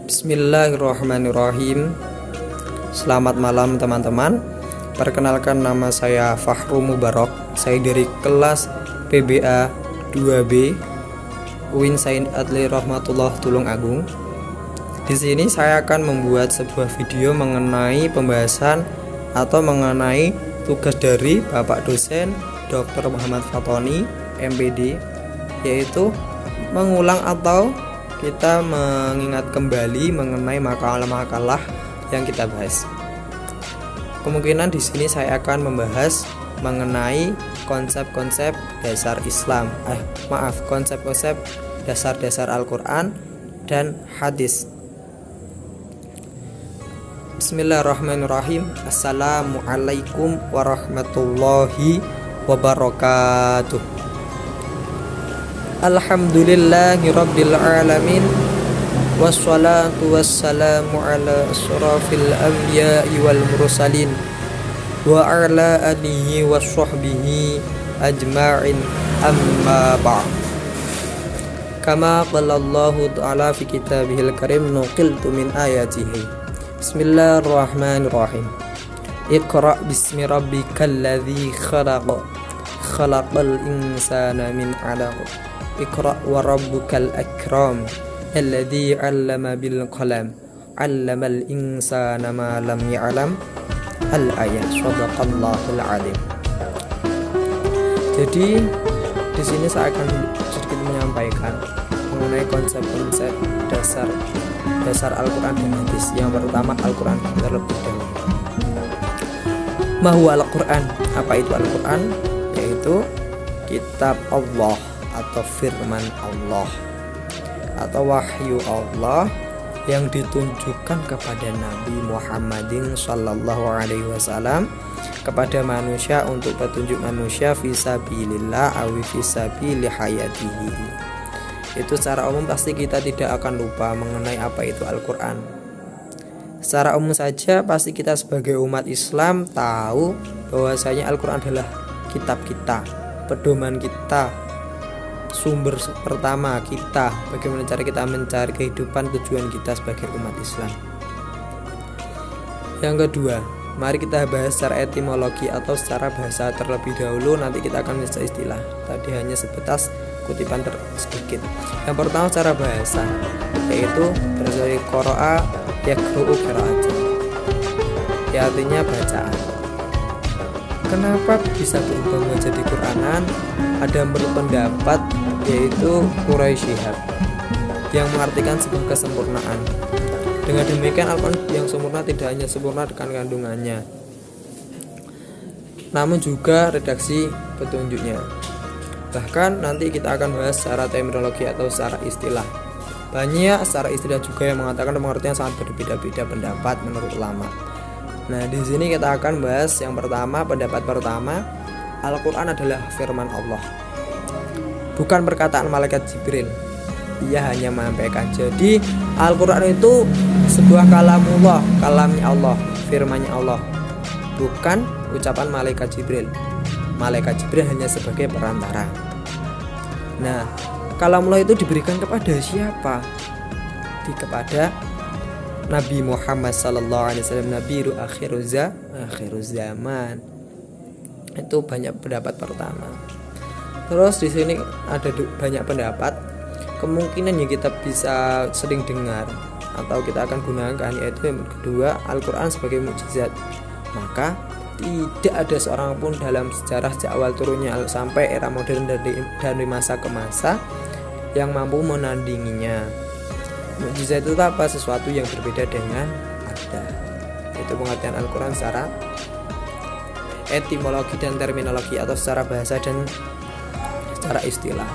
Bismillahirrahmanirrahim. Selamat malam teman-teman. Perkenalkan, nama saya Fahru Mubarok. Saya dari kelas PBA 2B UIN Said Adli Rahmatullah Tulungagung. Di sini saya akan membuat sebuah video mengenai pembahasan atau mengenai tugas dari Bapak dosen Dr. Muhammad Fatoni MPD, yaitu mengulang atau kita mengingat kembali mengenai makalah-makalah yang kita bahas. Kemungkinan di sini saya akan membahas mengenai konsep-konsep dasar Islam, konsep-konsep dasar-dasar Al-Quran dan hadis. Bismillahirrahmanirrahim. Assalamualaikum warahmatullahi wabarakatuh. Alhamdulillahi rabbil alamin, wassalatu wassalamu ala asrafil anbiya'i wal mursalin wa ala alihi wa sahbihi ajma'in, amma ba'd. Kama qala Allahu ta'ala fi kitabihil karim, nuqiltu min ayatihi. Bismillahirrahmanirrahim. Iqra bismi rabbikal ladzi khalaq, khalaqal insana min 'alaq. Iqra wa rabbukal akram, alladzi 'allama bil qalam, 'allamal insana ma lam ya'lam. Al-ayat. Shadaqallahul 'azim. Jadi di sini saya akan sedikit menyampaikan mengenai konsep-konsep dasar Al-Quran dan hadis. Yang pertama, Al-Quran terlebih dahulu. Mahwa Al-Quran, apa itu Al-Quran? Yaitu kitab Allah atau firman Allah atau wahyu Allah yang ditunjukkan kepada Nabi Muhammadin sallallahu alaihi wasallam kepada manusia untuk petunjuk manusia fisabilillah awi fisabili hayatihi. Itu secara umum pasti kita tidak akan lupa mengenai apa itu Al-Quran. Secara umum saja pasti kita sebagai umat Islam tahu bahwasanya Al-Quran adalah kitab kita, pedoman kita, sumber pertama kita, bagaimana cara kita mencari kehidupan, tujuan kita sebagai umat Islam. Yang kedua, mari kita bahas secara etimologi atau secara bahasa terlebih dahulu, nanti kita akan bahas istilah. Tadi hanya sebatas kutipan sedikit. Yang pertama secara bahasa, yaitu dari qira'a yaqra'u qira'atan, ya artinya bacaan. Kenapa bisa berubah menjadi Quranan? Ada berpendapat yaitu Quraisy Shihab yang mengartikan sebuah kesempurnaan. Dengan demikian Al-Quran yang sempurna tidak hanya sempurna dengan kandungannya, namun juga redaksi petunjuknya. Bahkan nanti kita akan bahas secara terminologi atau secara istilah. Banyak secara istilah juga yang mengatakan pengertian sangat berbeda-beda pendapat menurut ulama. Nah, di sini kita akan bahas yang pertama, pendapat pertama, Al-Quran adalah firman Allah, bukan perkataan malaikat Jibril. Ia hanya menyampaikan. Jadi Al-Quran itu sebuah kalamullah, kalamnya Allah, firmannya Allah, bukan ucapan malaikat Jibril. Malaikat Jibril hanya sebagai perantara. Nah, kalamullah itu diberikan kepada siapa? Kepada Nabi Muhammad sallallahu alaihi wasallam, Nabi akhiruz zaman. Itu banyak pendapat pertama. Terus di sini ada banyak pendapat. Kemungkinan yang kita bisa sering dengar atau kita akan gunakan yaitu yang kedua, Al-Quran sebagai mukjizat. Maka tidak ada seorang pun dalam sejarah sejak awal turunnya sampai era modern dari masa ke masa yang mampu menandinginya. Mukjizat itu apa? Sesuatu yang berbeda dengan ada. Itu pengertian Al-Quran secara etimologi dan terminologi atau secara bahasa dan secara istilah.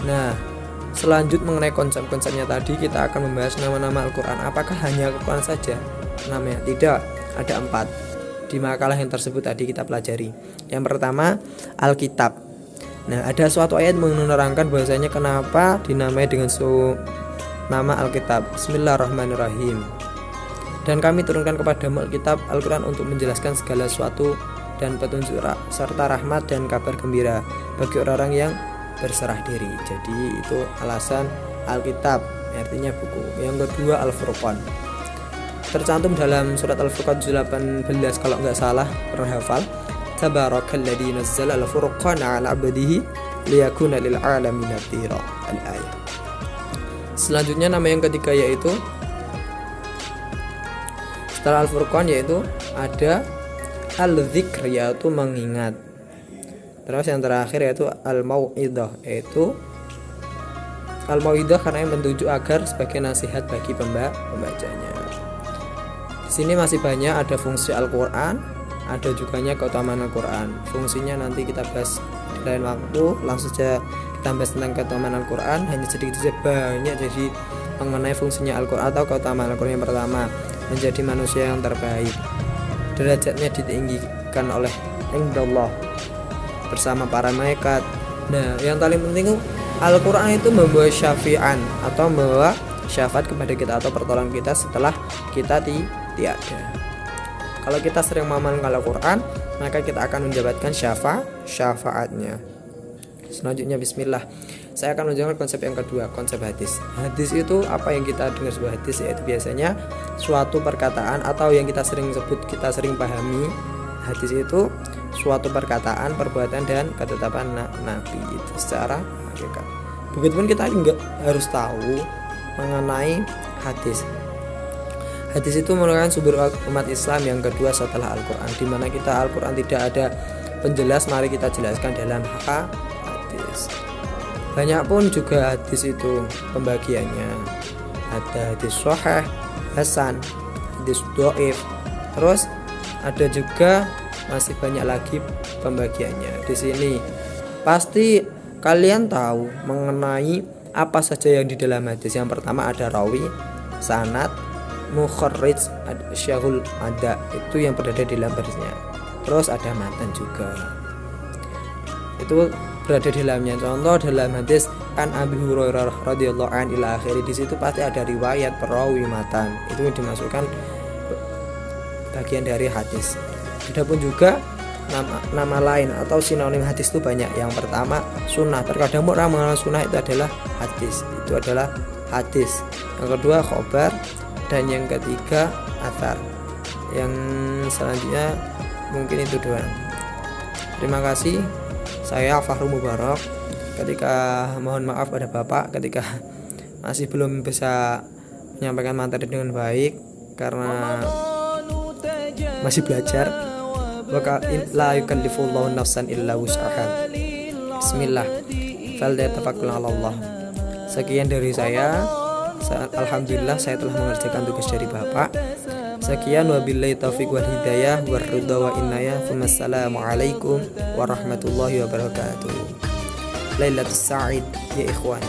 Nah, selanjut mengenai konsep-konsepnya tadi, kita akan membahas nama-nama Al-Quran. Apakah hanya Al-Quran saja namanya? Tidak, ada 4 di makalah yang tersebut tadi kita pelajari. Yang pertama, Alkitab. Nah, ada suatu ayat menerangkan bahwasanya kenapa dinamai dengan nama Alkitab. Bismillahirrahmanirrahim. Dan kami turunkan kepadamu Alkitab, Al-Quran, untuk menjelaskan segala sesuatu dan petunjuk serta rahmat dan kabar gembira bagi orang-orang yang berserah diri. Jadi itu alasan Alkitab. artinya buku. Yang kedua Al-Furqan, tercantum dalam surat Al-Furqan 18 kalau nggak salah, pernah hafal. Tabarakalladzi nazzala al-furqana 'ala 'abdihi liyakuna lil 'alamin nadhira. Al-ayat. Selanjutnya nama yang ketiga yaitu setelah Al-Furqan yaitu ada Al-Dzikr, yaitu mengingat. Terus yang terakhir yaitu Al-Mau'idah, yaitu Al-Mau'idah karena yang mentuju agar sebagai nasihat bagi pembacanya. Di sini masih banyak, ada fungsi Al-Qur'an, ada juga keutamaan Al-Qur'an. Fungsinya nanti kita bahas di lain waktu. Langsung saja kita bahas tentang keutamaan Al-Qur'an, hanya sedikit saja banyak. Jadi mengenai fungsinya Al-Qur'an atau keutamaan Al-Qur'an, yang pertama menjadi manusia yang terbaik, derajatnya ditinggikan oleh Allah bersama para malaikat. Nah, yang paling penting Al-Qur'an itu membawa syafi'an atau membawa syafaat kepada kita atau pertolongan kita setelah kita tiada. Kalau kita sering mengamalkan Al-Qur'an, maka kita akan mendapatkan syafaatnya. Selanjutnya bismillah. Saya akan menjelaskan konsep yang kedua, konsep hadis. Hadis itu apa yang kita dengar sebuah hadis, yaitu biasanya suatu perkataan atau yang kita sering sebut, kita sering pahami hadis itu suatu perkataan, perbuatan dan ketetapan Nabi itu secara hakikat. Begitupun kita enggak harus tahu mengenai hadis. Hadis itu merupakan sumber umat Islam yang kedua setelah Al-Qur'an, di mana kita Al-Qur'an tidak ada penjelas, mari kita jelaskan dalam hadis. Banyak pun juga hadis itu pembagiannya. Ada hadis sahih, hasan, hadis dhaif. Terus ada juga masih banyak lagi pembagiannya. Di sini pasti kalian tahu mengenai apa saja yang di dalam hadis. Yang pertama ada rawi, sanad, mukharrij, syahul ada, itu yang berada di dalam hadisnya. Terus ada matan juga, itu berada di dalamnya. Contoh dalam hadis kan Abi Hurairah radhiyallahu an ila akhiri, di situ pasti ada riwayat, perawi, matan, itu yang dimasukkan bagian dari hadis. Adapun juga nama lain atau sinonim hadis itu banyak. Yang pertama sunnah, terkadang orang mengenal sunnah itu adalah hadis, itu adalah hadis. Yang kedua khobar, dan yang ketiga athar. Yang selanjutnya mungkin itu doang. Terima kasih. Saya Fahrul Mubarak. Ketika mohon maaf pada Bapak ketika masih belum bisa menyampaikan materi dengan baik karena masih belajar. Maka la yukallifullahu nafsan illa wus'aha. Bismillah. Falyatawakkal 'ala Allah. Sekian dari saya. Alhamdulillah saya telah mengerjakan tugas dari Bapak. Sekian, wabillahi taufiq wal hidayah war ridha wa inayah. Wassalamualaikum warahmatullahi wabarakatuh. Lailatul Sa'id ya ikhwan.